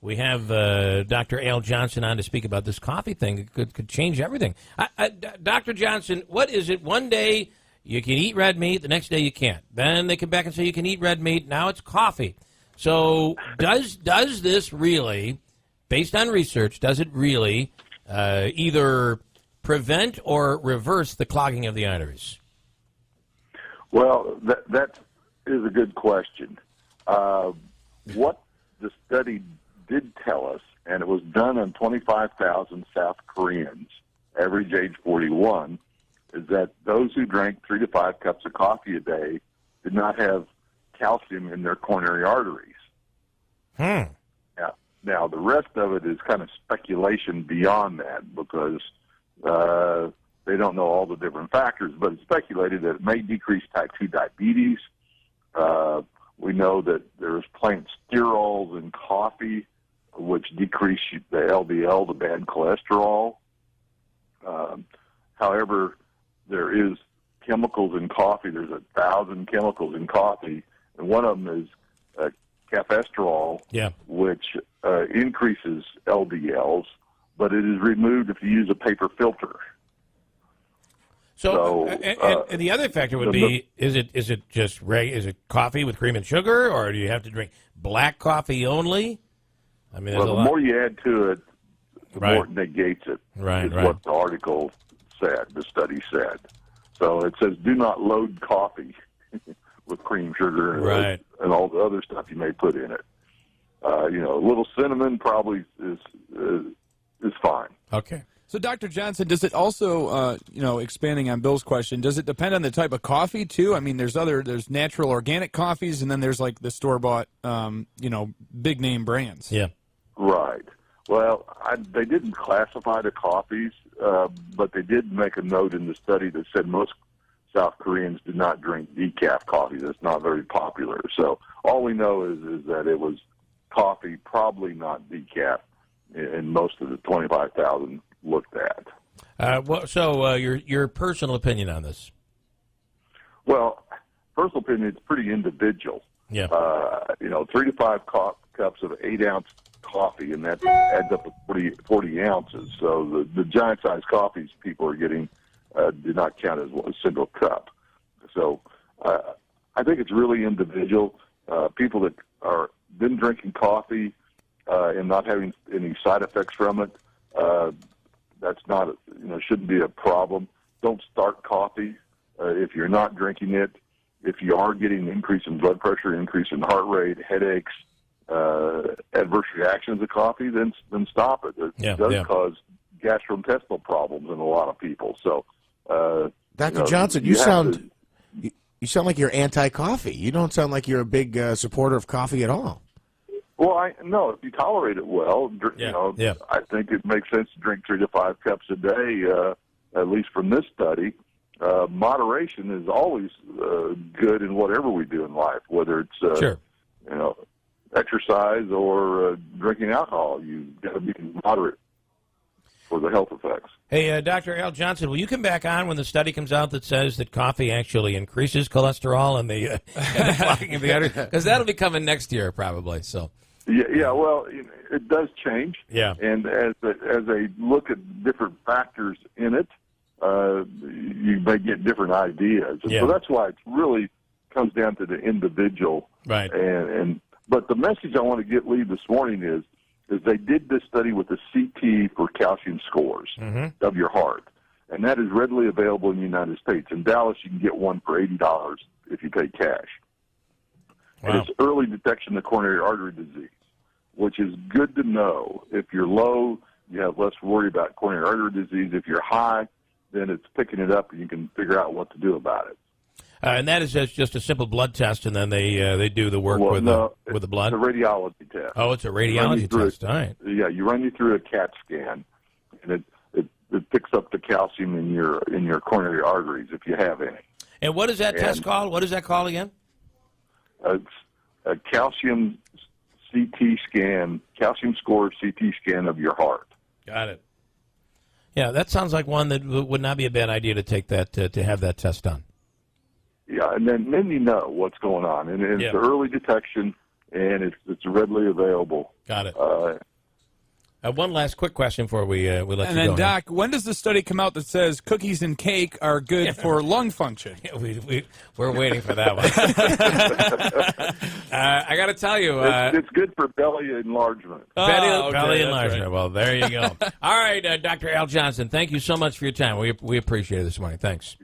We have Dr. Al Johnson on to speak about this coffee thing. It could change everything. Dr. Johnson, what is it? One day you can eat red meat, the next day you can't. Then they come back and say you can eat red meat. Now it's coffee. So does this really, based on research, does it really either prevent or reverse the clogging of the arteries? Well, that is a good question. What the study did tell us, and it was done on 25,000 South Koreans, average age 41, is that those who drank 3 to 5 cups of coffee a day did not have calcium in their coronary arteries. Now, the rest of it is kind of speculation beyond that because they don't know all the different factors, but it's speculated that it may decrease type 2 diabetes. We know that there's plant sterols in coffee, which decrease the LDL, the bad cholesterol. However, there is chemicals in coffee. There's 1,000 chemicals in coffee, and one of them is cafestrol, which increases LDLs, but it is removed if you use a paper filter. And the other factor would be: is it coffee with cream and sugar, or do you have to drink black coffee only? I mean, the more you add to it, the more it negates it. Right, is what the article said. The study said. So it says, do not load coffee with cream, sugar, and all the other stuff you may put in it. A little cinnamon probably is fine. Okay. So, Dr. Johnson, does it also, expanding on Bill's question, does it depend on the type of coffee, too? I mean, there's natural organic coffees, and then there's, like, the store-bought, big-name brands. Yeah. Right. Well, they didn't classify the coffees, but they did make a note in the study that said most South Koreans do not drink decaf coffee. That's not very popular. So all we know is that it was coffee, probably not decaf, in most of the 25,000 looked at. Your personal opinion on this? Well, personal opinion, it's pretty individual. Yeah. 3 to 5 cups of 8-ounce coffee, and that adds up to 40 ounces. So the giant-sized coffees people are getting do not count as a single cup. So I think it's really individual. People that are been drinking coffee and not having any side effects from it, that's not, shouldn't be a problem. Don't start coffee if you're not drinking it. If you are getting an increase in blood pressure, increase in heart rate, headaches, adverse reactions to coffee, then stop it. It does cause gastrointestinal problems in a lot of people. So, Dr. Johnson, you sound like you're anti-coffee. You don't sound like you're a big supporter of coffee at all. Well, no, if you tolerate it well, I think it makes sense to drink 3 to 5 cups a day, at least from this study. Moderation is always good in whatever we do in life, whether it's exercise or drinking alcohol. You've got to be moderate for the health effects. Hey, Dr. Al Johnson, will you come back on when the study comes out that says that coffee actually increases cholesterol and the clogging of the artery? Because that'll be coming next year probably. So. Yeah. Well, it does change. Yeah. And as they look at different factors in it, you may get different ideas. And so that's why it really comes down to the individual. Right. But the message I want to leave this morning is they did this study with the CT for calcium scores of your heart, and that is readily available in the United States. In Dallas, you can get one for $80 if you pay cash. Wow. And it's early detection of coronary artery disease, which is good to know. If you're low, you have less worry about coronary artery disease. If you're high, then it's picking it up, and you can figure out what to do about it. And that is just a simple blood test, and then they do the work with the blood? It's a radiology test. Oh, it's a radiology test. All right. Yeah, you run you through a CAT scan, and it picks up the calcium in your coronary arteries if you have any. And what is that test called? What is that called again? It's a calcium CT scan, calcium score CT scan of your heart. Got it. Yeah, that sounds like one that would not be a bad idea to take that to have that test done. Yeah, and then you know what's going on, and it's the early detection, and it's readily available. Got it. One last quick question before we let you go. And then, Doc, when does the study come out that says cookies and cake are good for lung function? We're waiting for that one. I got to tell you. It's good for belly enlargement. Belly enlargement. Right. Well, there you go. All right, Dr. Al Johnson, thank you so much for your time. We appreciate it this morning. Thanks.